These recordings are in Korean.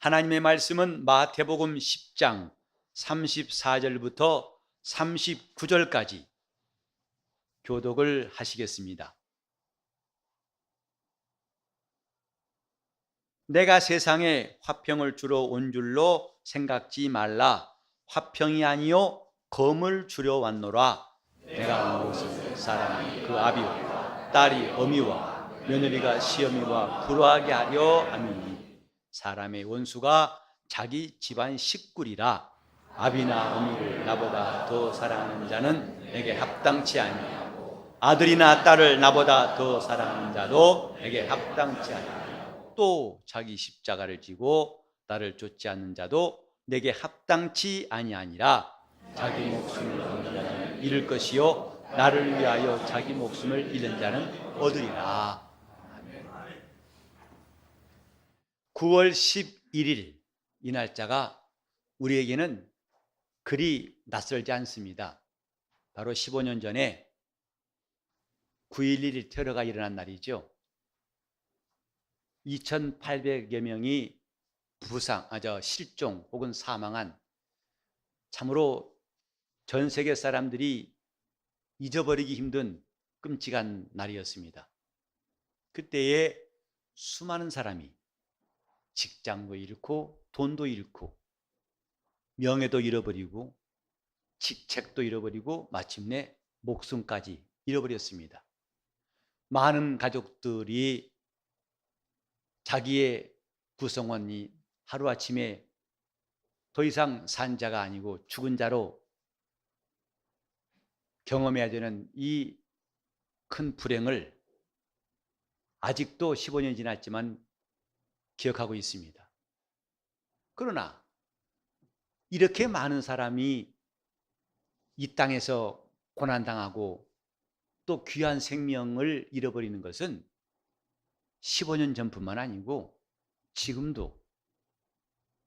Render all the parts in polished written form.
하나님의 말씀은 마태복음 10장 34절부터 39절까지 교독을 하시겠습니다. 내가 세상에 화평을 주러 온 줄로 생각지 말라. 화평이 아니요 검을 주려 왔노라. 내가 온 것은 사람이 그 아비와 딸이 어미와 며느리가 시어미와 불화하게 하려 함이니 사람의 원수가 자기 집안 식구리라. 아비나 어미를 나보다 더 사랑하는 자는 내게 합당치 아니하고 아들이나 딸을 나보다 더 사랑하는 자도 내게 합당치 아니하고 또 자기 십자가를 지고 나를 쫓지 않는 자도 내게 합당치 아니하니라. 자기 목숨을 얻는 자는 잃을 것이요 나를 위하여 자기 목숨을 잃는 자는 얻으리라. 9월 11일 이 날짜가 우리에게는 그리 낯설지 않습니다. 바로 15년 전에 9.11 테러가 일어난 날이죠. 2,800여 명이 실종 혹은 사망한, 참으로 전 세계 사람들이 잊어버리기 힘든 끔찍한 날이었습니다. 그때에 수많은 사람이 직장도 잃고 돈도 잃고 명예도 잃어버리고 직책도 잃어버리고 마침내 목숨까지 잃어버렸습니다. 많은 가족들이 자기의 구성원이 하루아침에 더 이상 산 자가 아니고 죽은 자로 경험해야 되는 이 큰 불행을 아직도 15년이 지났지만 기억하고 있습니다. 그러나 이렇게 많은 사람이 이 땅에서 고난당하고 또 귀한 생명을 잃어버리는 것은 15년 전뿐만 아니고 지금도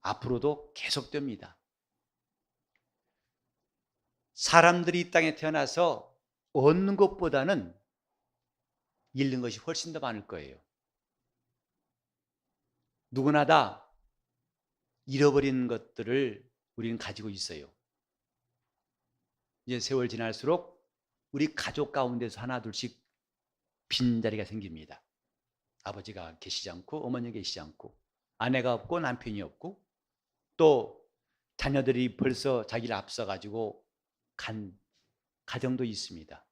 앞으로도 계속됩니다. 사람들이 이 땅에 태어나서 얻는 것보다는 잃는 것이 훨씬 더 많을 거예요. 누구나 다 잃어버린 것들을 우리는 가지고 있어요. 이제 세월 지날수록 우리 가족 가운데서 하나 둘씩 빈자리가 생깁니다. 아버지가 계시지 않고 어머니가 계시지 않고 아내가 없고 남편이 없고 또 자녀들이 벌써 자기를 앞서가지고 간 가정도 있습니다.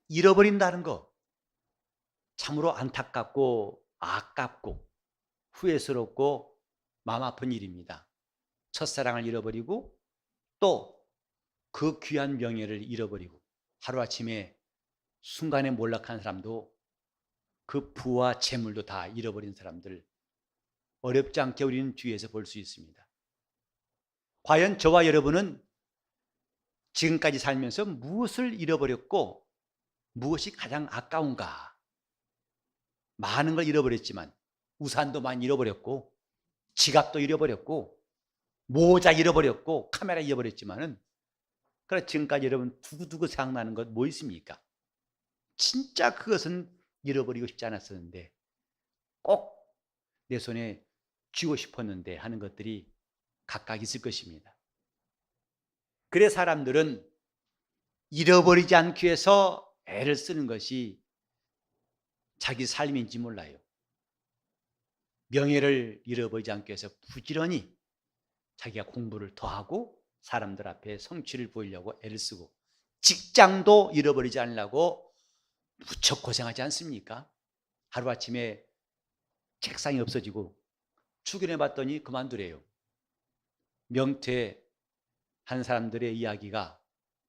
잃어버린다는 거 참으로 안타깝고 아깝고 후회스럽고 마음 아픈 일입니다. 첫사랑을 잃어버리고 또 그 귀한 명예를 잃어버리고 하루아침에 순간에 몰락한 사람도 그 부와 재물도 다 잃어버린 사람들 어렵지 않게 우리는 주위에서 볼 수 있습니다. 과연 저와 여러분은 지금까지 살면서 무엇을 잃어버렸고 무엇이 가장 아까운가? 많은 걸 잃어버렸지만 우산도 많이 잃어버렸고 지갑도 잃어버렸고 모자 잃어버렸고 카메라 잃어버렸지만은 그래 지금까지 여러분 두고두고 생각나는 것 뭐 있습니까? 진짜 그것은 잃어버리고 싶지 않았었는데 꼭 내 손에 쥐고 싶었는데 하는 것들이 각각 있을 것입니다. 그래 사람들은 잃어버리지 않기 위해서 애를 쓰는 것이 자기 삶인지 몰라요. 명예를 잃어버리지 않기 위해서 부지런히 자기가 공부를 더 하고 사람들 앞에 성취를 보이려고 애를 쓰고 직장도 잃어버리지 않으려고 무척 고생하지 않습니까? 하루아침에 책상이 없어지고 출근해 봤더니 그만두래요. 명퇴한 사람들의 이야기가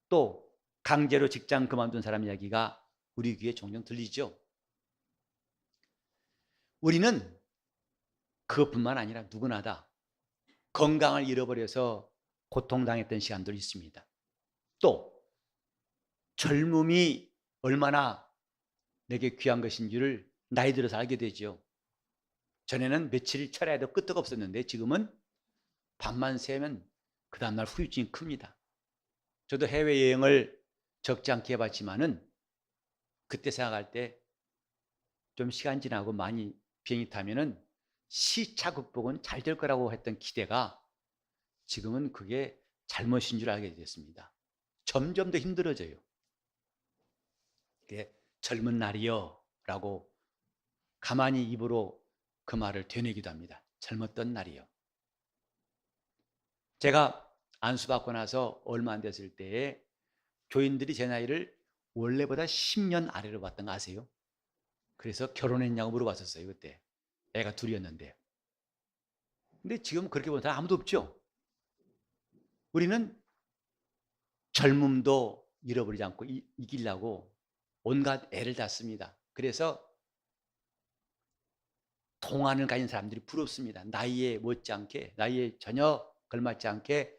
또 강제로 직장 그만둔 사람 이야기가 우리 귀에 종종 들리죠. 우리는 그것뿐만 아니라 누구나 다 건강을 잃어버려서 고통당했던 시간도 있습니다. 또 젊음이 얼마나 내게 귀한 것인 줄을 나이 들어서 알게 되죠. 전에는 며칠 철야에도 끄떡 없었는데 지금은 밤만 새면 그 다음날 후유증이 큽니다. 저도 해외여행을 적지 않게 해봤지만은 그때 생각할 때 좀 시간 지나고 많이 비행기 타면은 시차 극복은 잘 될 거라고 했던 기대가 지금은 그게 잘못인 줄 알게 됐습니다. 점점 더 힘들어져요. 이게 젊은 날이요 라고 가만히 입으로 그 말을 되뇌기도 합니다. 젊었던 날이요. 제가 안수받고 나서 얼마 안 됐을 때에 교인들이 제 나이를 원래보다 10년 아래로 봤던 거 아세요? 그래서 결혼했냐고 물어봤었어요. 그때 애가 둘이었는데. 근데 지금 그렇게 보는 사람 아무도 없죠. 우리는 젊음도 잃어버리지 않고 이기려고 온갖 애를 다 씁니다. 그래서 동안을 가진 사람들이 부럽습니다. 나이에 못지않게, 나이에 전혀 걸맞지 않게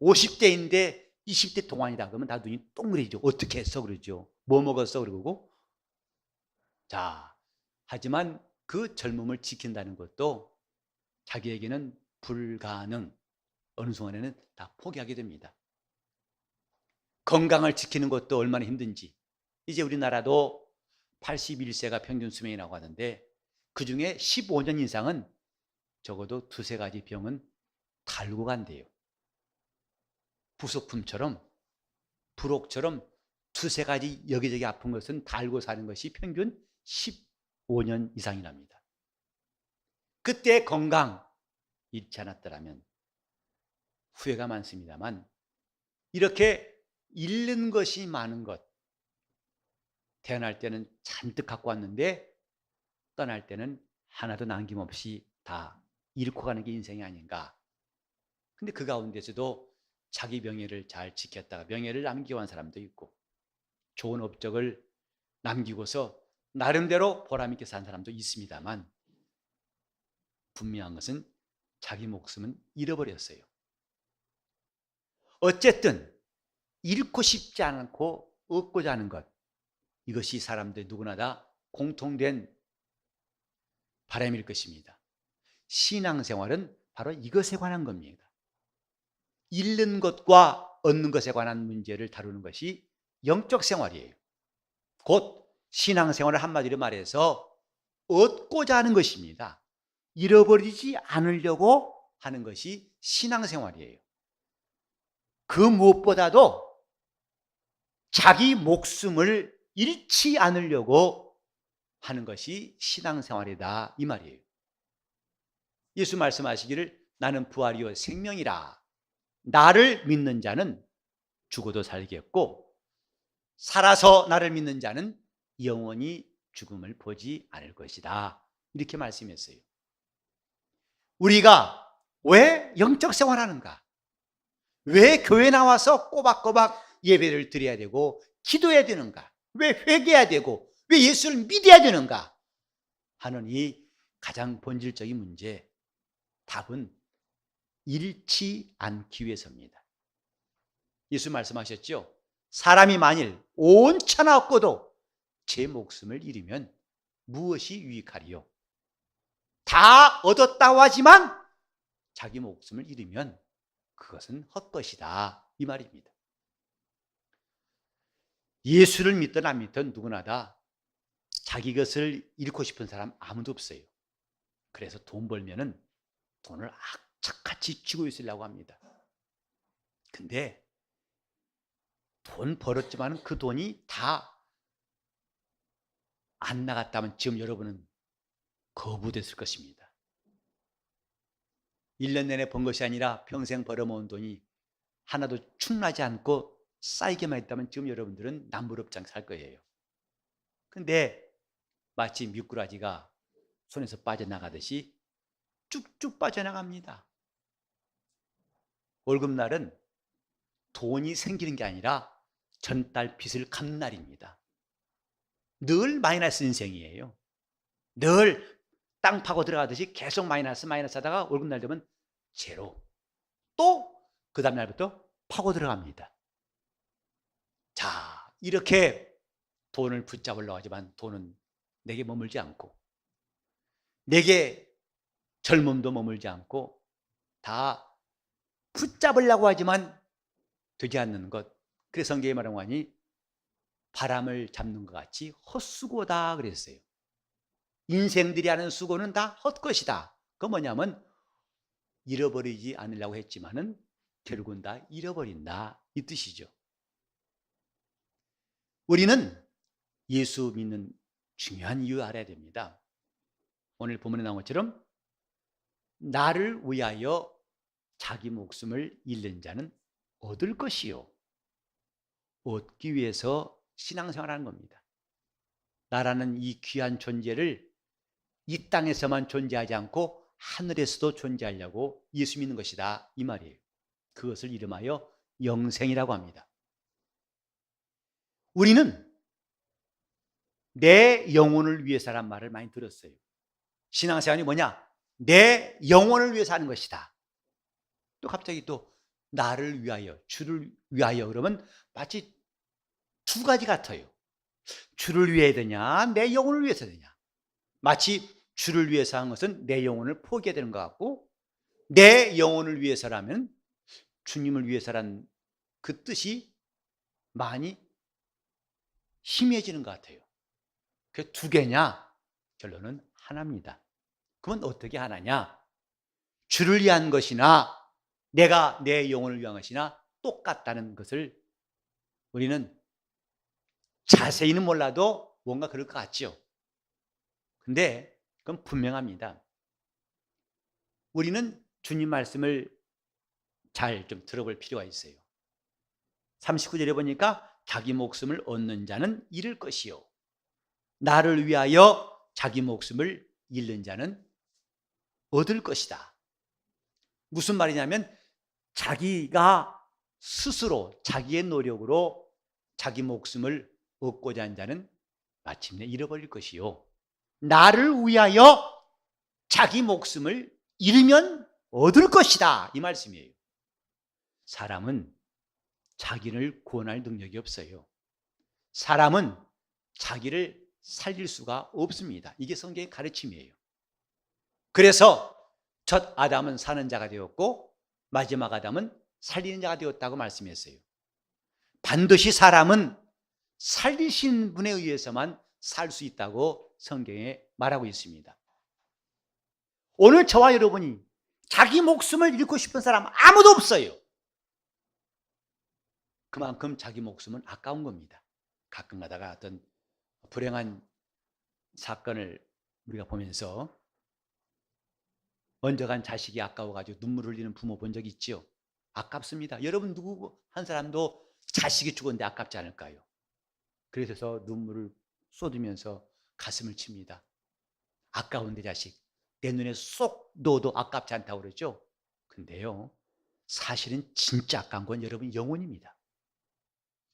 50대인데 20대 동안이다 그러면 다 눈이 동그래지죠. 어떻게 했어 그러죠. 뭐 먹었어 그러고. 자, 하지만 그 젊음을 지킨다는 것도 자기에게는 불가능. 어느 순간에는 다 포기하게 됩니다. 건강을 지키는 것도 얼마나 힘든지. 이제 우리나라도 81세가 평균 수명이라고 하는데 그중에 15년 이상은 적어도 두세 가지 병은 달고 간대요. 부속품처럼 불혹처럼 두세 가지 여기저기 아픈 것은 달고 사는 것이 평균 15년 이상이랍니다. 그때 건강 잃지 않았더라면 후회가 많습니다만 이렇게 잃는 것이 많은 것, 태어날 때는 잔뜩 갖고 왔는데 떠날 때는 하나도 남김없이 다 잃고 가는 게 인생이 아닌가. 근데 그 가운데서도 자기 명예를 잘 지켰다가 명예를 남기고 한 사람도 있고 좋은 업적을 남기고서 나름대로 보람있게 산 사람도 있습니다만 분명한 것은 자기 목숨은 잃어버렸어요. 어쨌든 잃고 싶지 않고 얻고자 하는 것, 이것이 사람들 누구나 다 공통된 바람일 것입니다. 신앙생활은 바로 이것에 관한 겁니다. 잃는 것과 얻는 것에 관한 문제를 다루는 것이 영적 생활이에요. 곧 신앙생활을 한마디로 말해서 얻고자 하는 것입니다. 잃어버리지 않으려고 하는 것이 신앙생활이에요. 그 무엇보다도 자기 목숨을 잃지 않으려고 하는 것이 신앙생활이다 이 말이에요. 예수 말씀하시기를 나는 부활이요 생명이라. 나를 믿는 자는 죽어도 살겠고 살아서 나를 믿는 자는 영원히 죽음을 보지 않을 것이다. 이렇게 말씀했어요. 우리가 왜 영적 생활하는가? 왜 교회 나와서 꼬박꼬박 예배를 드려야 되고 기도해야 되는가? 왜 회개해야 되고 왜 예수를 믿어야 되는가? 하는 이 가장 본질적인 문제, 답은 잃지 않기 위해서입니다. 예수 말씀하셨죠? 사람이 만일 온 천하 얻고도 제 목숨을 잃으면 무엇이 유익하리요? 다 얻었다고 하지만 자기 목숨을 잃으면 그것은 헛것이다 이 말입니다. 예수를 믿든 안 믿든 누구나 다 자기 것을 잃고 싶은 사람 아무도 없어요. 그래서 돈 벌면은 돈을 악착같이 쥐고 있으려고 합니다. 근데 돈 벌었지만 그 돈이 다 안 나갔다면 지금 여러분은 거부됐을 것입니다. 1년 내내 번 것이 아니라 평생 벌어모은 돈이 하나도 충나지 않고 쌓이게만 했다면 지금 여러분들은 남부럽지 않게 살 거예요. 근데 마치 미꾸라지가 손에서 빠져나가듯이 쭉쭉 빠져나갑니다. 월급날은 돈이 생기는 게 아니라 전달 빚을 갚는 날입니다. 늘 마이너스 인생이에요. 늘 땅 파고 들어가듯이 계속 마이너스 하다가 월급날 되면 제로. 또 그 다음 날부터 파고 들어갑니다. 자, 이렇게 돈을 붙잡으려고 하지만 돈은 내게 머물지 않고 내게 젊음도 머물지 않고 다 붙잡으려고 하지만 되지 않는 것. 그래서 성경에 말한 거니 바람을 잡는 것 같이 헛수고다 그랬어요. 인생들이 하는 수고는 다 헛것이다. 그건 뭐냐면 잃어버리지 않으려고 했지만은 결국은 다 잃어버린다 이 뜻이죠. 우리는 예수 믿는 중요한 이유 알아야 됩니다. 오늘 본문에 나온 것처럼 나를 위하여 자기 목숨을 잃는 자는 얻을 것이요. 얻기 위해서 신앙생활하는 겁니다. 나라는 이 귀한 존재를 이 땅에서만 존재하지 않고 하늘에서도 존재하려고 예수 믿는 것이다 이 말이에요. 그것을 이름하여 영생이라고 합니다. 우리는 내 영혼을 위해서란 말을 많이 들었어요. 신앙생활이 뭐냐? 내 영혼을 위해서 하는 것이다. 또 갑자기 또 나를 위하여, 주를 위하여 그러면 마치 두 가지 같아요. 주를 위해 되냐, 내 영혼을 위해서 되냐. 마치 주를 위해서 하는 것은 내 영혼을 포기해야 되는 것 같고, 내 영혼을 위해서라면 주님을 위해서란 그 뜻이 많이 희미해지는 것 같아요. 그 두 개냐? 결론은 하나입니다. 그건 어떻게 하나냐? 주를 위한 것이나 내가 내 영혼을 위한 것이나 똑같다는 것을 우리는 자세히는 몰라도 뭔가 그럴 것 같죠. 근데 그건 분명합니다. 우리는 주님 말씀을 잘 좀 들어볼 필요가 있어요. 39절에 보니까 자기 목숨을 얻는 자는 잃을 것이요. 나를 위하여 자기 목숨을 잃는 자는 얻을 것이다. 무슨 말이냐면 자기가 스스로 자기의 노력으로 자기 목숨을 얻고자 한 자는 마침내 잃어버릴 것이요. 나를 위하여 자기 목숨을 잃으면 얻을 것이다. 이 말씀이에요. 사람은 자기를 구원할 능력이 없어요. 사람은 자기를 살릴 수가 없습니다. 이게 성경의 가르침이에요. 그래서 첫 아담은 사는 자가 되었고 마지막 아담은 살리는 자가 되었다고 말씀했어요. 반드시 사람은 살리신 분에 의해서만 살 수 있다고 성경에 말하고 있습니다. 오늘 저와 여러분이 자기 목숨을 잃고 싶은 사람 아무도 없어요. 그만큼 자기 목숨은 아까운 겁니다. 가끔 가다가 어떤 불행한 사건을 우리가 보면서 먼저 간 자식이 아까워가지고 눈물 흘리는 부모 본 적 있죠? 아깝습니다. 여러분 누구 한 사람도 자식이 죽었는데 아깝지 않을까요? 그래서 눈물을 쏟으면서 가슴을 칩니다. 아까운데 자식 내 눈에 쏙 넣어도 아깝지 않다고 그러죠? 근데요, 사실은 진짜 아까운 건 여러분 영혼입니다.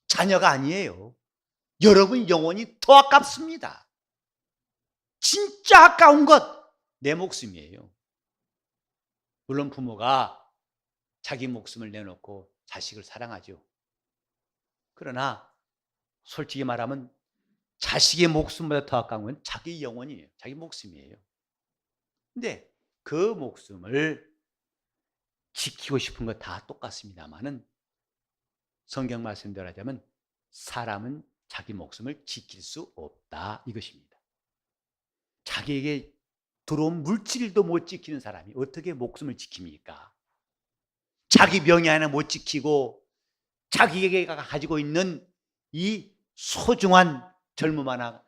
자녀가 아니에요. 여러분 영혼이 더 아깝습니다. 진짜 아까운 것 내 목숨이에요. 물론 부모가 자기 목숨을 내놓고 자식을 사랑하죠. 그러나 솔직히 말하면 자식의 목숨보다 더 아까운 건 자기 영혼이에요. 자기 목숨이에요. 근데 그 목숨을 지키고 싶은 거 다 똑같습니다만은 성경 말씀대로 하자면 사람은 자기 목숨을 지킬 수 없다 이것입니다. 자기에게 들어온 물질도 못 지키는 사람이 어떻게 목숨을 지킵니까? 자기 명예 하나 못 지키고 자기에게 가지고 있는 이 소중한 젊음 하나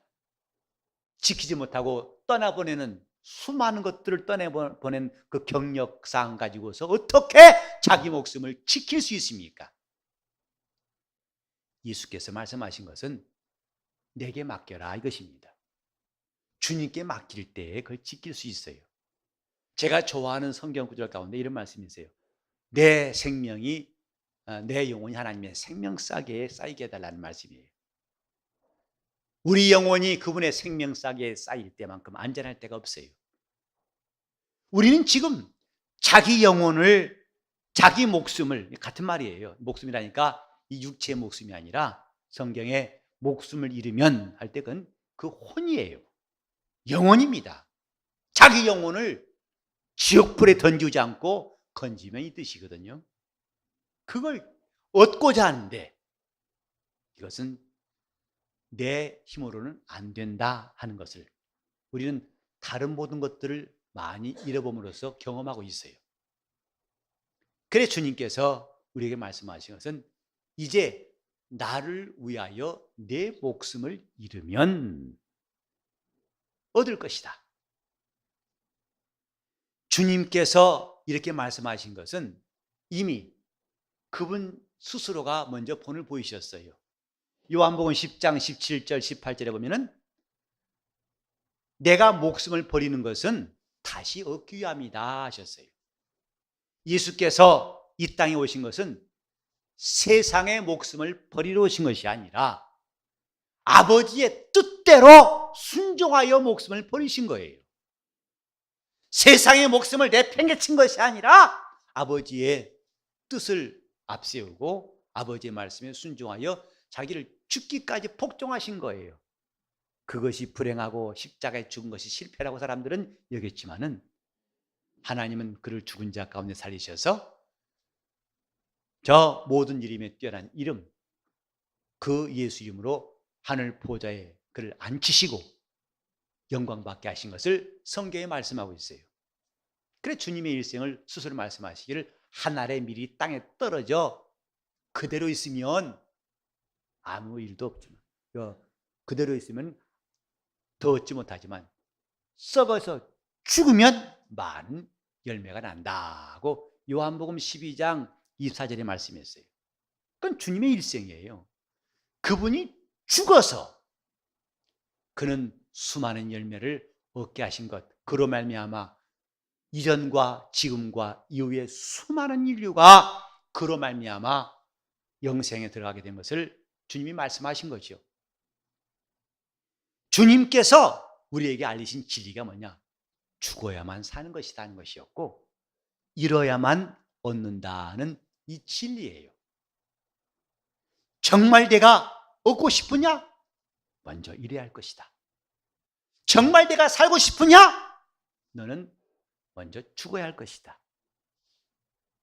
지키지 못하고 떠나보내는 수많은 것들을 떠나보낸 그 경력상 가지고서 어떻게 자기 목숨을 지킬 수 있습니까? 예수께서 말씀하신 것은 내게 맡겨라 이것입니다. 주님께 맡길 때 그걸 지킬 수 있어요. 제가 좋아하는 성경 구절 가운데 이런 말씀이 있어요. 내 생명이 내 영혼이 하나님의 생명싸개에 쌓이게 해달라는 말씀이에요. 우리 영혼이 그분의 생명싸개에 쌓일 때만큼 안전할 데가 없어요. 우리는 지금 자기 영혼을 자기 목숨을 같은 말이에요. 목숨이라니까 이 육체의 목숨이 아니라 성경에 목숨을 잃으면 할 때 그건 그 혼이에요. 영혼입니다. 자기 영혼을 지옥불에 던지지 않고 건지면 이 뜻이거든요. 그걸 얻고자 하는데 이것은 내 힘으로는 안 된다 하는 것을 우리는 다른 모든 것들을 많이 잃어봄으로써 경험하고 있어요. 그래 주님께서 우리에게 말씀하신 것은 이제 나를 위하여 내 목숨을 잃으면 얻을 것이다. 주님께서 이렇게 말씀하신 것은 이미 그분 스스로가 먼저 본을 보이셨어요. 요한복음 10장 17절 18절에 보면은 내가 목숨을 버리는 것은 다시 얻기 위함이다 하셨어요. 예수께서 이 땅에 오신 것은 세상의 목숨을 버리러 오신 것이 아니라 아버지의 뜻대로 순종하여 목숨을 버리신 거예요. 세상의 목숨을 내팽개친 것이 아니라 아버지의 뜻을 앞세우고 아버지의 말씀에 순종하여 자기를 죽기까지 복종하신 거예요. 그것이 불행하고 십자가에 죽은 것이 실패라고 사람들은 여겼지만은 하나님은 그를 죽은 자 가운데 살리셔서 저 모든 이름에 뛰어난 이름, 그 예수 이름으로 하늘 보좌에 그를 앉히시고 영광받게 하신 것을 성경에 말씀하고 있어요. 그래 주님의 일생을 스스로 말씀하시기를 한 알의 밀이 땅에 떨어져 그대로 있으면 아무 일도 없지만 그대로 있으면 더 얻지 못하지만 썩어서 죽으면 많은 열매가 난다고 요한복음 12장 24절에 말씀했어요. 그건 주님의 일생이에요. 그분이 죽어서 그는 수많은 열매를 얻게 하신 것, 그로 말미암아 이전과 지금과 이후의 수많은 인류가 그로 말미암아 영생에 들어가게 된 것을 주님이 말씀하신 거죠. 주님께서 우리에게 알리신 진리가 뭐냐? 죽어야만 사는 것이다 하는 것이었고 잃어야만 얻는다는 이 진리예요. 정말 내가 얻고 싶으냐? 먼저 잃어야 할 것이다. 정말 내가 살고 싶으냐? 너는 먼저 죽어야 할 것이다.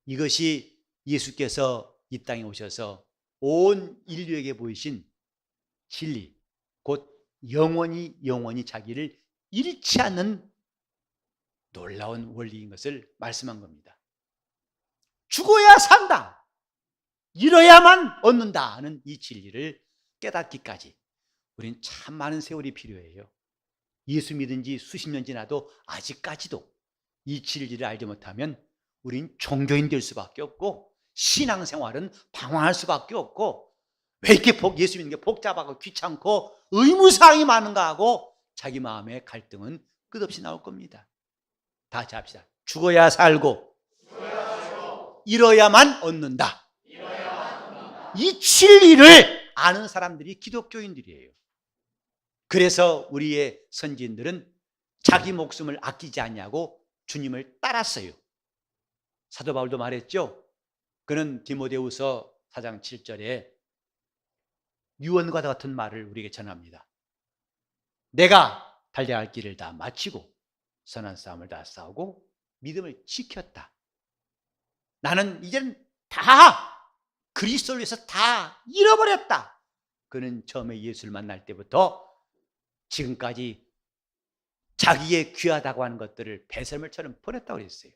이것이 예수께서 이 땅에 오셔서 온 인류에게 보이신 진리, 곧 영원히 자기를 잃지 않는 놀라운 원리인 것을 말씀한 겁니다. 죽어야 산다, 잃어야만 얻는다 하는 이 진리를 깨닫기까지 우리는 참 많은 세월이 필요해요. 예수 믿은 지 수십 년 지나도 아직까지도 이 진리를 알지 못하면 우린 종교인 될 수밖에 없고 신앙생활은 방황할 수밖에 없고 왜 이렇게 예수 믿는 게 복잡하고 귀찮고 의무사항이 많은가 하고 자기 마음의 갈등은 끝없이 나올 겁니다. 다 같이 합시다. 죽어야 살고 잃어야만 얻는다. 이 진리를 아는 사람들이 기독교인들이에요. 그래서 우리의 선지인들은 자기 목숨을 아끼지 않냐고 주님을 따랐어요. 사도 바울도 말했죠. 그는 디모데후서 4장 7절에 유언과 같은 말을 우리에게 전합니다. 내가 달려갈 길을 다 마치고 선한 싸움을 다 싸우고 믿음을 지켰다. 나는 이제는 다 그리스도를 위해서 다 잃어버렸다. 그는 처음에 예수를 만날 때부터 지금까지 자기의 귀하다고 하는 것들을 배설물처럼 버렸다고 그랬어요.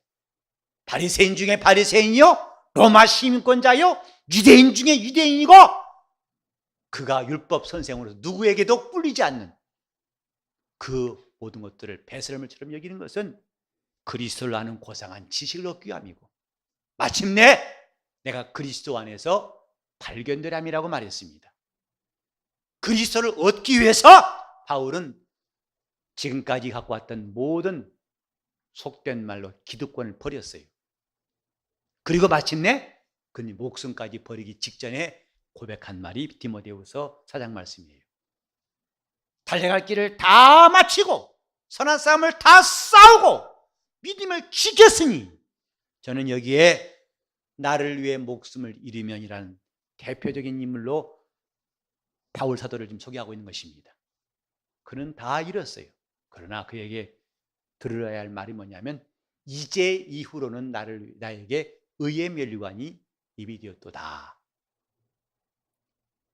바리새인 중에 바리새인이요, 로마 시민권자요, 유대인 중에 유대인이고 그가 율법 선생으로서 누구에게도 꿀리지 않는 그 모든 것들을 배설물처럼 여기는 것은 그리스도를 아는 고상한 지식을 얻기 위함이고 마침내 내가 그리스도 안에서 발견되람이라고 말했습니다. 그리스도를 얻기 위해서 바울은 지금까지 갖고 왔던 모든 속된 말로 기득권을 버렸어요. 그리고 마침내 그는 목숨까지 버리기 직전에 고백한 말이 디모데후서 4장 말씀이에요. 달려갈 길을 다 마치고 선한 싸움을 다 싸우고 믿음을 지켰으니 저는 여기에 나를 위해 목숨을 잃으면이라는 대표적인 인물로 바울 사도를 지금 소개하고 있는 것입니다. 그는 다 잃었어요. 그러나 그에게 들어야 할 말이 뭐냐면 이제 이후로는 나에게 의의 면류관이 입이 되었도다.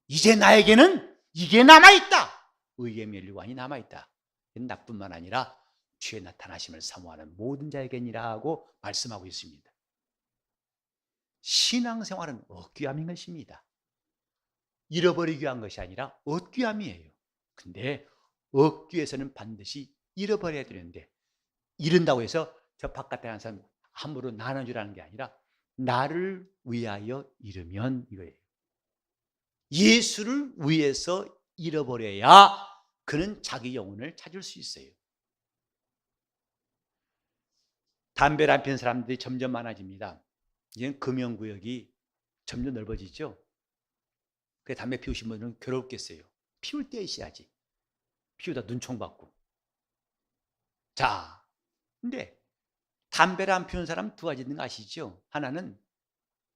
이제 나에게는 이게 남아있다. 의의 면류관이 남아있다. 나뿐만 아니라 주의 나타나심을 사모하는 모든 자에게니라 하고 말씀하고 있습니다. 신앙생활은 얻기함인 것입니다. 잃어버리기 위한 것이 아니라 얻기함이에요. 근데 얻기 위해서는 반드시 잃어버려야 되는데, 잃은다고 해서 저 바깥에 한 사람 함부로 나눠주라는 게 아니라 나를 위하여 잃으면 이거예요. 예수를 위해서 잃어버려야 그는 자기 영혼을 찾을 수 있어요. 담배를 안 피우는 사람들이 점점 많아집니다. 이제는 금연구역이 점점 넓어지죠. 그래서 담배 피우신 분들은 괴롭겠어요. 피울 때 있어야지. 피우다 눈총 받고. 자, 근데 담배를 안 피우는 사람 두 가지 있는 거 아시죠? 하나는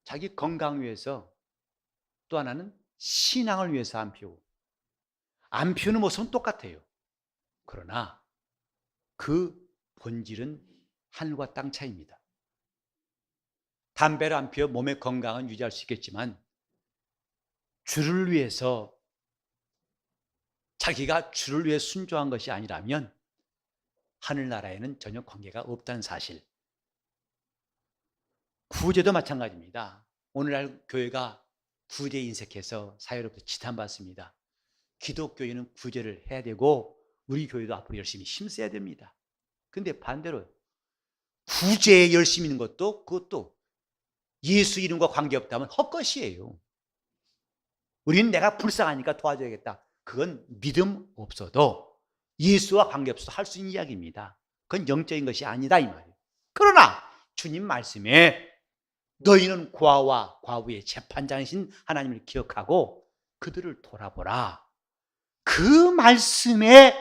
자기 건강 위해서, 또 하나는 신앙을 위해서 안 피우고. 안 피우는 모습은 똑같아요. 그러나 그 본질은 하늘과 땅 차이입니다. 담배를 안 피워 몸의 건강은 유지할 수 있겠지만 주를 위해서, 자기가 주를 위해 순종한 것이 아니라면 하늘나라에는 전혀 관계가 없다는 사실. 구제도 마찬가지입니다. 오늘날 교회가 구제 인색해서 사회로부터 지탄받습니다. 기독교인은 구제를 해야 되고 우리 교회도 앞으로 열심히 힘써야 됩니다. 근데 반대로 구제에 열심히 있는 것도, 그것도 예수 이름과 관계없다면 헛것이에요. 우리는 내가 불쌍하니까 도와줘야겠다. 그건 믿음 없어도, 예수와 관계없어도 할 수 있는 이야기입니다. 그건 영적인 것이 아니다 이 말이에요. 그러나 주님 말씀에 너희는 고아와 과부의 재판장이신 하나님을 기억하고 그들을 돌아보라. 그 말씀에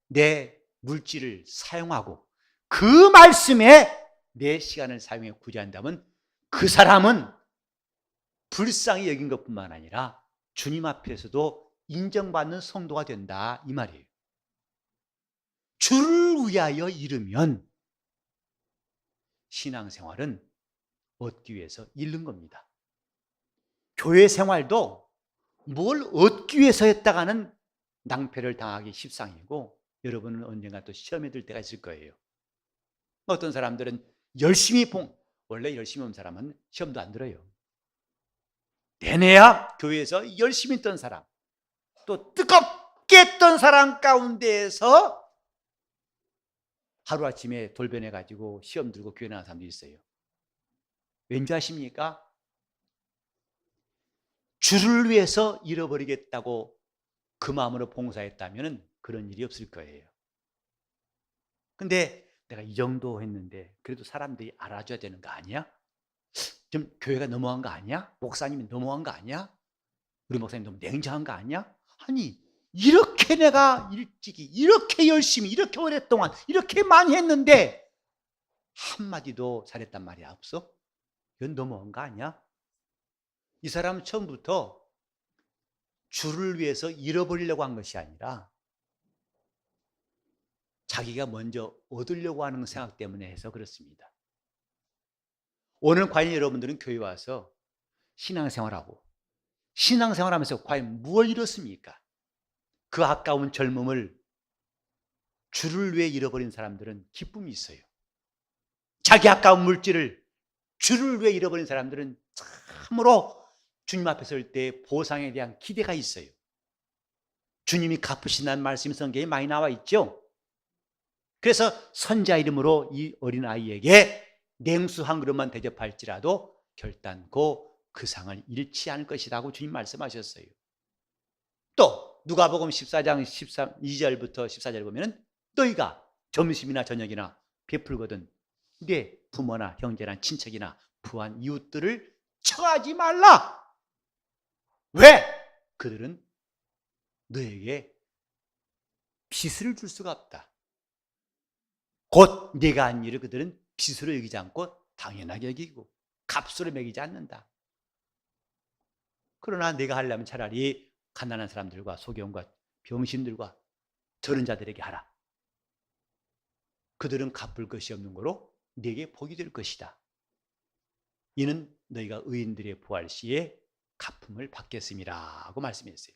내 물질을 사용하고 그 말씀에 내 시간을 사용해 구제한다면 그 사람은 불쌍히 여긴 것뿐만 아니라 주님 앞에서도 인정받는 성도가 된다 이 말이에요. 주를 위하여 잃으면 신앙생활은 얻기 위해서 잃는 겁니다. 교회 생활도 뭘 얻기 위해서 했다가는 낭패를 당하기 십상이고, 여러분은 언젠가 또 시험에 들 때가 있을 거예요. 어떤 사람들은 원래 열심히 온 사람은 시험도 안 들어요. 내내야 교회에서 열심히 있던 사람, 또 뜨겁게 했던 사람 가운데에서 하루아침에 돌변해가지고 시험 들고 교회 나간 사람도 있어요. 왠지 아십니까? 주를 위해서 잃어버리겠다고 그 마음으로 봉사했다면 그런 일이 없을 거예요. 근데 내가 이 정도 했는데 그래도 사람들이 알아줘야 되는 거 아니야? 좀 교회가 너무한 거 아니야? 목사님이 너무한 거 아니야? 우리 목사님 너무 냉정한 거 아니야? 아니, 이렇게 내가 일찍이, 이렇게 열심히, 이렇게 오랫동안 이렇게 많이 했는데 한마디도 잘했단 말이야 없어? 이건 너무한 거 아니야? 이 사람은 처음부터 주를 위해서 잃어버리려고 한 것이 아니라 자기가 먼저 얻으려고 하는 생각 때문에 해서 그렇습니다. 오늘 과연 여러분들은 교회 와서 신앙생활하고 신앙생활하면서 과연 무엇을 잃었습니까? 그 아까운 젊음을 주를 위해 잃어버린 사람들은 기쁨이 있어요. 자기 아까운 물질을 주를 위해 잃어버린 사람들은 참으로 주님 앞에 설 때 보상에 대한 기대가 있어요. 주님이 갚으신다는 말씀이 성경에 많이 나와 있죠. 그래서 선자 이름으로 이 어린아이에게 냉수 한 그릇만 대접할지라도 결단코 그 상을 잃지 않을 것이라고 주님 말씀하셨어요. 또 누가복음 14장 2절부터 14절 보면 너희가 점심이나 저녁이나 베풀거든 네 부모나 형제나 친척이나 부한 이웃들을 청하지 말라. 왜? 그들은 너에게 빚을 줄 수가 없다. 곧 네가 한 일을 그들은 빚으로 여기지 않고 당연하게 여기고 값으로 매기지 않는다. 그러나 네가 하려면 차라리 가난한 사람들과 소경과 병신들과 저런 자들에게 하라. 그들은 갚을 것이 없는 거로 네게 복이 될 것이다. 이는 너희가 의인들의 부활 시에 갚음을 받겠음이라 하고 말씀했어요.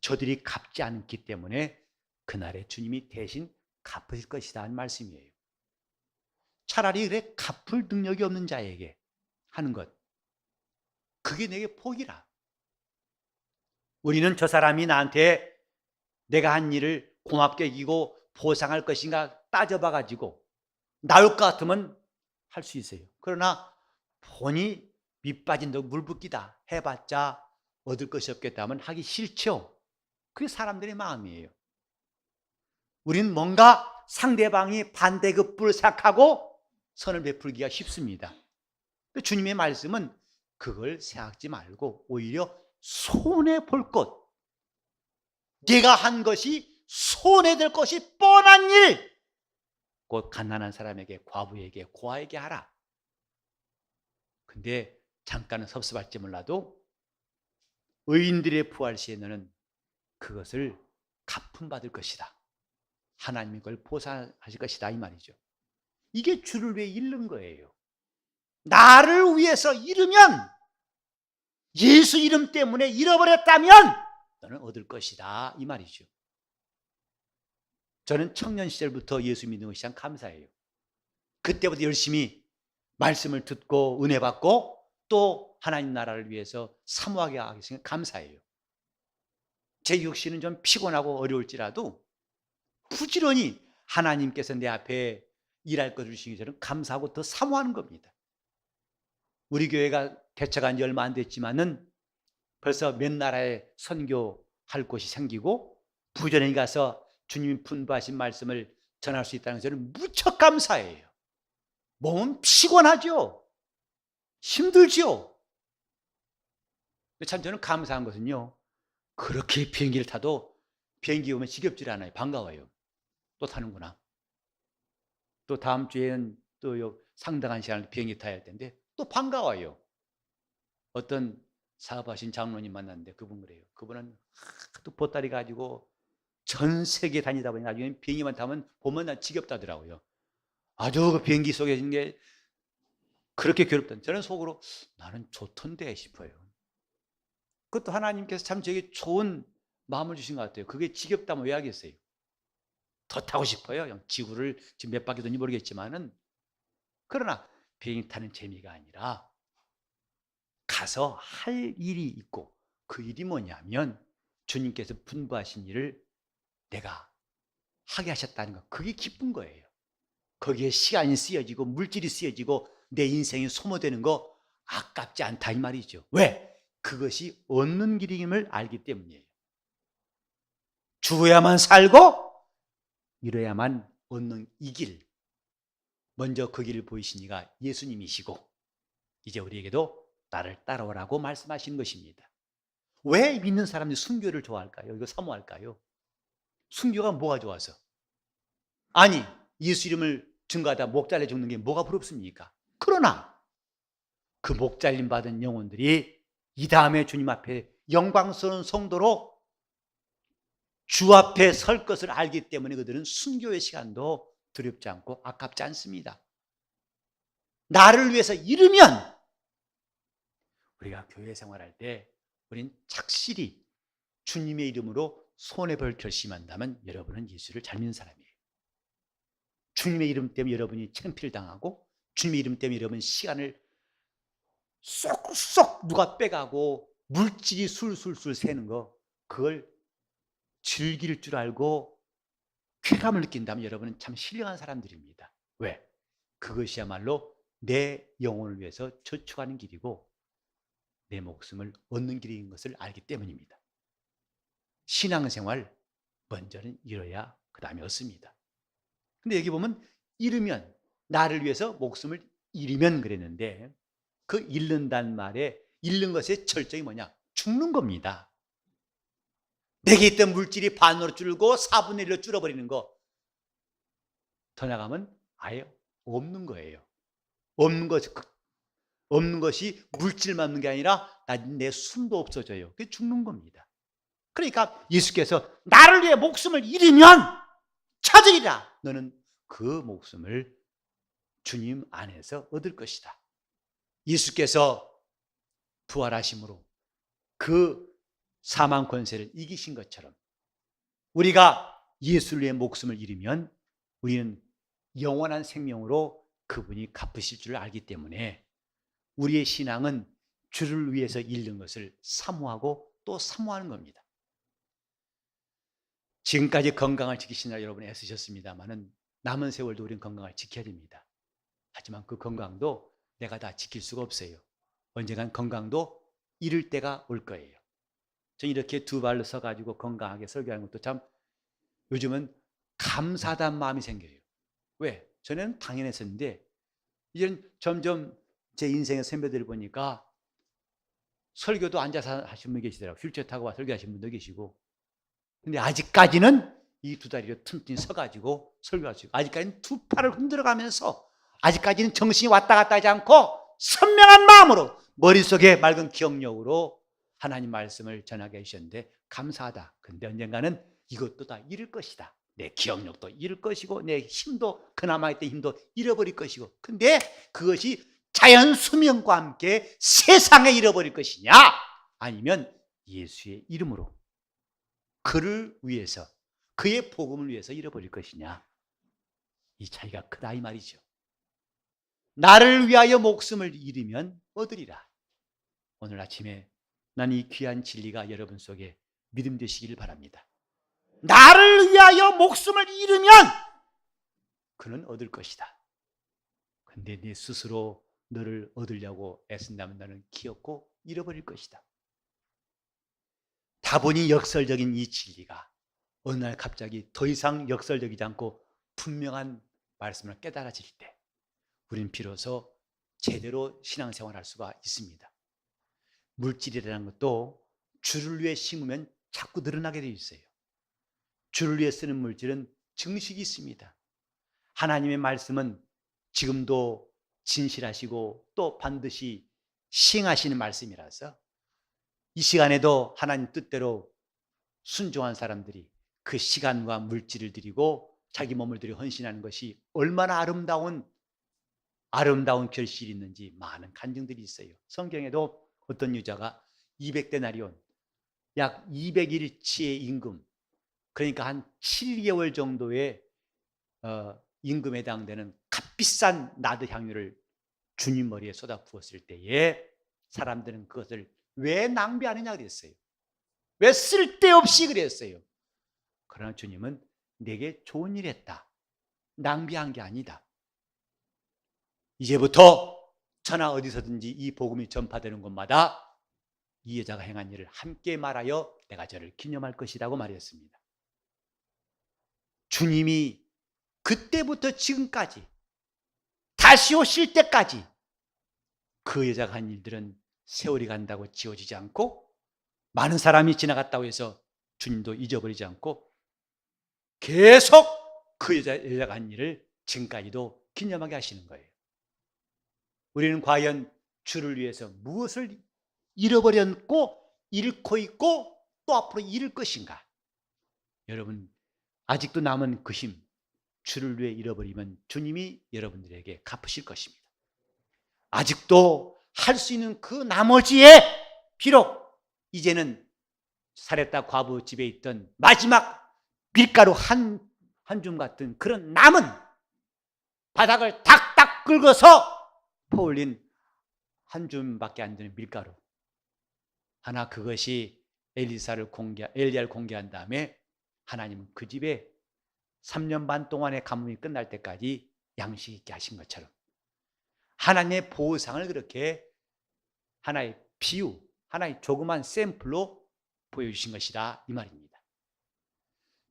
저들이 갚지 않기 때문에 그날에 주님이 대신 갚으실 것이다 하는 말씀이에요. 차라리 그래 갚을 능력이 없는 자에게 하는 것, 그게 내게 복이라. 우리는 저 사람이 나한테 내가 한 일을 고맙게 여기고 보상할 것인가 따져봐 가지고 나올 것 같으면 할 수 있어요. 그러나 본이 밑 빠진 듯 물 붓기다 해봤자 얻을 것이 없겠다 하면 하기 싫죠. 그게 사람들의 마음이에요. 우리는 뭔가 상대방이 반대급부를 생각하고 선을 베풀기가 쉽습니다. 주님의 말씀은 그걸 생각지 말고 오히려 손해볼 것, 네가 한 것이 손해될 것이 뻔한 일, 곧 가난한 사람에게, 과부에게, 고아에게 하라. 근데 잠깐은 섭섭할지 몰라도 의인들의 부활 시에 너는 그것을 갚음받을 것이다. 하나님이 그걸 보상하실 것이다 이 말이죠. 이게 주를 위해 잃는 거예요. 나를 위해서 잃으면, 예수 이름 때문에 잃어버렸다면 너는 얻을 것이다 이 말이죠. 저는 청년 시절부터 예수 믿는 것이 참 감사해요. 그때부터 열심히 말씀을 듣고 은혜 받고 또 하나님 나라를 위해서 사모하게 하겠으니 감사해요. 제 육신은 좀 피곤하고 어려울지라도 부지런히 하나님께서 내 앞에 일할 것을 주시기 저는 감사하고 더 사모하는 겁니다. 우리 교회가 개척한 지 얼마 안 됐지만은 벌써 몇 나라에 선교할 곳이 생기고 부지런히 가서 주님이 분부하신 말씀을 전할 수 있다는 것을 저는 무척 감사해요. 몸은 피곤하죠. 힘들죠. 참 저는 감사한 것은요, 그렇게 비행기를 타도 비행기 오면 지겹질 않아요. 반가워요. 또 타는구나. 또 다음 주에는 또 상당한 시간을 비행기 타야 할 텐데 또 반가워요. 어떤 사업하신 장로님 만났는데 그분 그래요. 그분은 또 보따리 가지고 전 세계 다니다 보니 나중에 비행기만 타면 보면 난 지겹다더라고요. 아주 그 비행기 속에 있는 게 그렇게 괴롭던, 저는 속으로 나는 좋던데 싶어요. 그것도 하나님께서 참 저에게 좋은 마음을 주신 것 같아요. 그게 지겹다면 왜 하겠어요? 더 타고 싶어요. 지구를 지금 몇 바퀴 도는지 모르겠지만은. 그러나 비행기 타는 재미가 아니라 가서 할 일이 있고, 그 일이 뭐냐면 주님께서 분부하신 일을 내가 하게 하셨다는 것, 그게 기쁜 거예요. 거기에 시간이 쓰여지고 물질이 쓰여지고 내 인생이 소모되는 거 아깝지 않다 이 말이죠. 왜? 그것이 얻는 길임을 알기 때문이에요. 죽어야만 살고 이뤄야만 얻는 이 길, 먼저 그 길을 보이신 이가 예수님이시고 이제 우리에게도 나를 따라오라고 말씀하시는 것입니다. 왜 믿는 사람들이 순교를 좋아할까요? 이거 사모할까요? 순교가 뭐가 좋아서? 아니, 예수 이름을 증거하다 목 잘려 죽는 게 뭐가 부럽습니까? 그러나 그 목 잘림 받은 영혼들이 이 다음에 주님 앞에 영광스러운 성도로 주 앞에 설 것을 알기 때문에 그들은 순교의 시간도 두렵지 않고 아깝지 않습니다. 나를 위해서 잃으면, 우리가 교회 생활할 때 우린 착실히 주님의 이름으로 손해볼 결심한다면 여러분은 예수를 잘 믿는 사람이에요. 주님의 이름 때문에 여러분이 창피를 당하고 주님의 이름 때문에 여러분 시간을 쏙쏙 누가 빼가고 물질이 술술술 새는 거, 그걸 즐길 줄 알고 쾌감을 느낀다면 여러분은 참 신령한 사람들입니다. 왜? 그것이야말로 내 영혼을 위해서 저축하는 길이고 내 목숨을 얻는 길인 것을 알기 때문입니다. 신앙생활 먼저는 잃어야 그 다음에 얻습니다. 근데 여기 보면 잃으면, 나를 위해서 목숨을 잃으면 그랬는데 그 잃는다는 말에 잃는 것의 절정이 뭐냐? 죽는 겁니다. 내게 있던 물질이 반으로 줄고 4분의 1로 줄어버리는 거, 더 나가면 아예 없는 거예요. 없는 것이 물질만 없는 게 아니라 내 숨도 없어져요. 그게 죽는 겁니다. 그러니까 예수께서 나를 위해 목숨을 잃으면 찾으리라. 너는 그 목숨을 주님 안에서 얻을 것이다. 예수께서 부활하심으로 그 사망 권세를 이기신 것처럼 우리가 예수를 위해 목숨을 잃으면 우리는 영원한 생명으로 그분이 갚으실 줄 알기 때문에 우리의 신앙은 주를 위해서 잃는 것을 사모하고 또 사모하는 겁니다. 지금까지 건강을 지키시느라 여러분 애쓰셨습니다마는 남은 세월도 우리는 건강을 지켜야 됩니다. 하지만 그 건강도 내가 다 지킬 수가 없어요. 언젠간 건강도 잃을 때가 올 거예요. 저는 이렇게 두 발로 서가지고 건강하게 설교하는 것도 참 요즘은 감사하다는 마음이 생겨요. 왜? 전에는 당연했었는데 이제는 점점 제 인생의 선배들 보니까 설교도 앉아서 하시는 분 계시더라고요. 휠체어 타고 와 설교하시는 분도 계시고. 근데 아직까지는 이 두 다리로 튼튼히 서가지고 설교하시고, 아직까지는 두 팔을 흔들어가면서, 아직까지는 정신이 왔다 갔다 하지 않고 선명한 마음으로 머릿속에 맑은 기억력으로 하나님 말씀을 전하게 하셨는데 감사하다. 근데 언젠가는 이것도 다 잃을 것이다. 내 기억력도 잃을 것이고 내 힘도, 그나마 있던 힘도 잃어버릴 것이고, 근데 그것이 자연 수명과 함께 세상에 잃어버릴 것이냐, 아니면 예수의 이름으로 그를 위해서, 그의 복음을 위해서 잃어버릴 것이냐, 이 차이가 크다 이 말이죠. 나를 위하여 목숨을 잃으면 얻으리라. 오늘 아침에 난 이 귀한 진리가 여러분 속에 믿음 되시기를 바랍니다. 나를 위하여 목숨을 잃으면 그는 얻을 것이다. 근데 네 스스로 너를 얻으려고 애쓴다면 나는 기었고 잃어버릴 것이다. 다분히 역설적인 이 진리가 어느 날 갑자기 더 이상 역설적이지 않고 분명한 말씀을 깨달아질 때 우리는 비로소 제대로 신앙생활할 수가 있습니다. 물질이라는 것도 주를 위해 심으면 자꾸 늘어나게 되어 있어요. 주를 위해 쓰는 물질은 증식이 있습니다. 하나님의 말씀은 지금도 진실하시고 또 반드시 시행하시는 말씀이라서 이 시간에도 하나님 뜻대로 순종한 사람들이 그 시간과 물질을 드리고 자기 몸을 들여 헌신하는 것이 얼마나 아름다운 결실이 있는지 많은 간증들이 있어요. 성경에도 어떤 유자가 200데나리온, 약 200일치의 임금, 그러니까 한 7개월 정도의 임금에 해당되는 값비싼 나드 향유를 주님 머리에 쏟아 부었을 때에 사람들은 그것을 왜 낭비하느냐 그랬어요. 왜 쓸데없이 그랬어요. 그러나 주님은 내게 좋은 일 했다, 낭비한 게 아니다. 이제부터 천하 어디서든지 이 복음이 전파되는 곳마다 이 여자가 행한 일을 함께 말하여 내가 저를 기념할 것이라고 말했습니다. 주님이 그때부터 지금까지 다시 오실 때까지 그 여자가 한 일들은 세월이 간다고 지워지지 않고, 많은 사람이 지나갔다고 해서 주님도 잊어버리지 않고 계속 그 여자가 한 일을 지금까지도 기념하게 하시는 거예요. 우리는 과연 주를 위해서 무엇을 잃어버렸고 잃고 있고 또 앞으로 잃을 것인가? 여러분, 아직도 남은 그 힘, 주를 위해 잃어버리면 주님이 여러분들에게 갚으실 것입니다. 아직도 할 수 있는 그 나머지에 비록 이제는 사렙다 과부 집에 있던 마지막 밀가루 한 줌 같은 그런 남은 바닥을 탁탁 긁어서 퍼올린 한 줌밖에 안 되는 밀가루 하나, 그것이 엘리야를 공개한 다음에 하나님은 그 집에 3년 반 동안의 가뭄이 끝날 때까지 양식 있게 하신 것처럼 하나님의 보상을 그렇게 하나의 비유, 하나의 조그만 샘플로 보여주신 것이다 이 말입니다.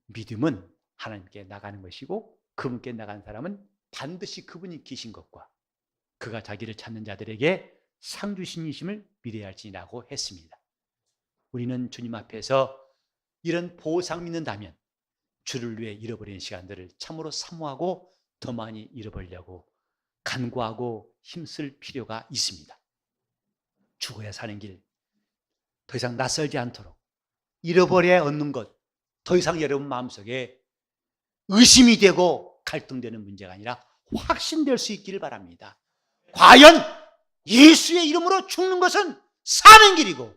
믿음은 하나님께 나가는 것이고 그분께 나간 사람은 반드시 그분이 계신 것과 그가 자기를 찾는 자들에게 상 주신이심을 믿어야 할지라고 했습니다. 우리는 주님 앞에서 이런 보상 믿는다면 주를 위해 잃어버린 시간들을 참으로 사모하고 더 많이 잃어버리려고 간구하고 힘쓸 필요가 있습니다. 죽어야 사는 길 더 이상 낯설지 않도록, 잃어버려야 얻는 것 더 이상 여러분 마음속에 의심이 되고 갈등되는 문제가 아니라 확신될 수 있기를 바랍니다. 과연 예수의 이름으로 죽는 것은 사는 길이고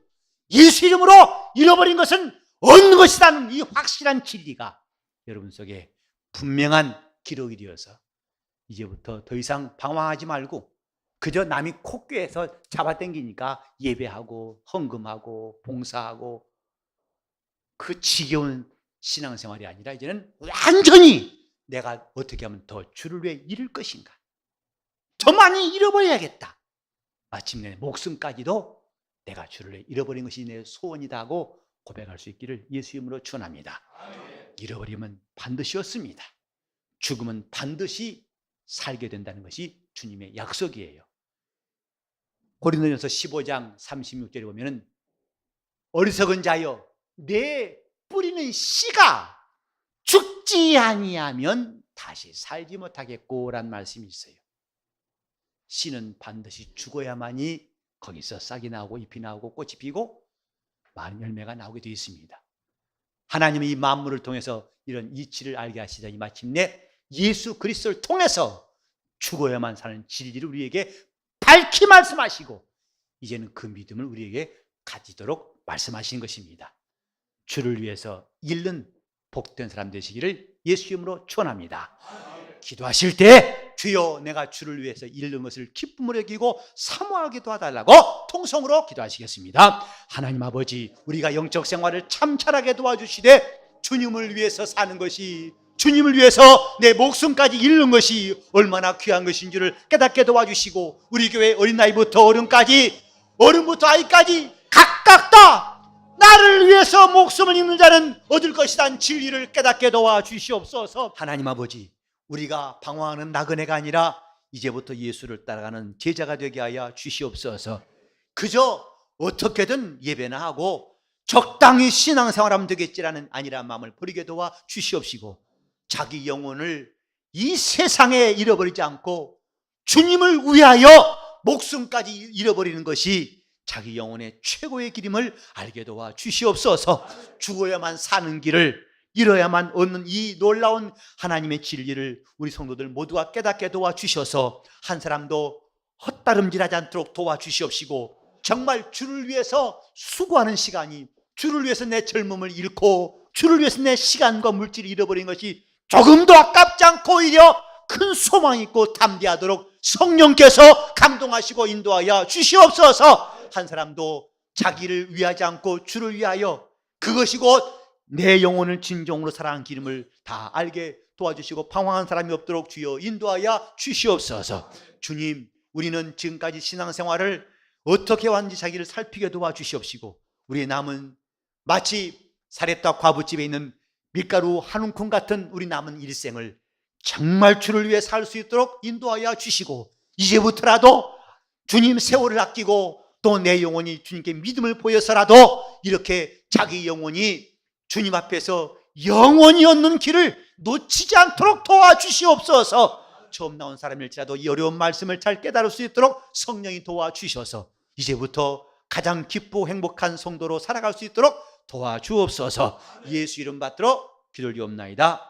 예수 이름으로 잃어버린 것은 얻는 것이라는 이 확실한 진리가 여러분 속에 분명한 기록이 되어서 이제부터 더 이상 방황하지 말고 그저 남이 콧귀에서 잡아당기니까 예배하고 헌금하고 봉사하고 그 지겨운 신앙생활이 아니라 이제는 완전히 내가 어떻게 하면 더 주를 위해 잃을 것인가, 더 많이 잃어버려야겠다, 마침내 목숨까지도 내가 주를 위해 잃어버린 것이 내 소원이다 하고 고백할 수 있기를 예수 이름으로 축원합니다. 잃어버리면 반드시 얻습니다. 죽으면 반드시 살게 된다는 것이 주님의 약속이에요. 고린도전서 15장 36절에 보면은 어리석은 자여 내 뿌리는 씨가 죽지 아니하면 다시 살지 못하겠고란 말씀이 있어요. 씨는 반드시 죽어야만이 거기서 싹이 나오고 잎이 나오고 꽃이 피고 많은 열매가 나오게 되어 있습니다. 하나님이 이 만물을 통해서 이런 이치를 알게 하시더니 마침내 예수 그리스도를 통해서 죽어야만 사는 진리를 우리에게 밝히 말씀하시고 이제는 그 믿음을 우리에게 가지도록 말씀하시는 것입니다. 주를 위해서 잃는 복된 사람 되시기를 예수 이름으로 축원합니다. 기도하실 때 주여 내가 주를 위해서 잃는 것을 기쁨으로 여기고 사모하게 도와달라고 통성으로 기도하시겠습니다. 하나님 아버지, 우리가 영적 생활을 참잘하게 도와주시되 주님을 위해서 사는 것이, 주님을 위해서 내 목숨까지 잃는 것이 얼마나 귀한 것인 줄을 깨닫게 도와주시고 우리 교회 어린아이부터 어른부터 아이까지 각각 다 나를 위해서 목숨을 잃는 자는 얻을 것이란 진리를 깨닫게 도와주시옵소서. 하나님 아버지, 우리가 방황하는 나그네가 아니라 이제부터 예수를 따라가는 제자가 되게 하여 주시옵소서. 그저 어떻게든 예배나 하고 적당히 신앙생활하면 되겠지라는 아니란 마음을 버리게 도와 주시옵시고 자기 영혼을 이 세상에 잃어버리지 않고 주님을 위하여 목숨까지 잃어버리는 것이 자기 영혼의 최고의 길임을 알게 도와 주시옵소서. 죽어야만 사는 길을, 잃어야만 얻는 이 놀라운 하나님의 진리를 우리 성도들 모두가 깨닫게 도와주셔서 한 사람도 헛다름질하지 않도록 도와주시옵시고 정말 주를 위해서 수고하는 시간이, 주를 위해서 내 젊음을 잃고 주를 위해서 내 시간과 물질을 잃어버린 것이 조금도 아깝지 않고 오히려 큰 소망이 있고 담대하도록 성령께서 감동하시고 인도하여 주시옵소서. 한 사람도 자기를 위하지 않고 주를 위하여 그것이 곧 내 영혼을 진정으로 사랑하는 기름을 다 알게 도와주시고 방황한 사람이 없도록 주여 인도하여 주시옵소서. 주님, 우리는 지금까지 신앙생활을 어떻게 왔는지 자기를 살피게 도와주시옵시고 우리의 남은 마치 사렙다 과부집에 있는 밀가루 한 움큼 같은 우리 남은 일생을 정말 주를 위해 살 수 있도록 인도하여 주시고 이제부터라도 주님 세월을 아끼고 또 내 영혼이 주님께 믿음을 보여서라도 이렇게 자기 영혼이 주님 앞에서 영원히 얻는 길을 놓치지 않도록 도와주시옵소서. 처음 나온 사람일지라도 이 어려운 말씀을 잘 깨달을 수 있도록 성령이 도와주셔서 이제부터 가장 기쁘고 행복한 성도로 살아갈 수 있도록 도와주옵소서. 예수 이름 받들어 기도드리옵나이다.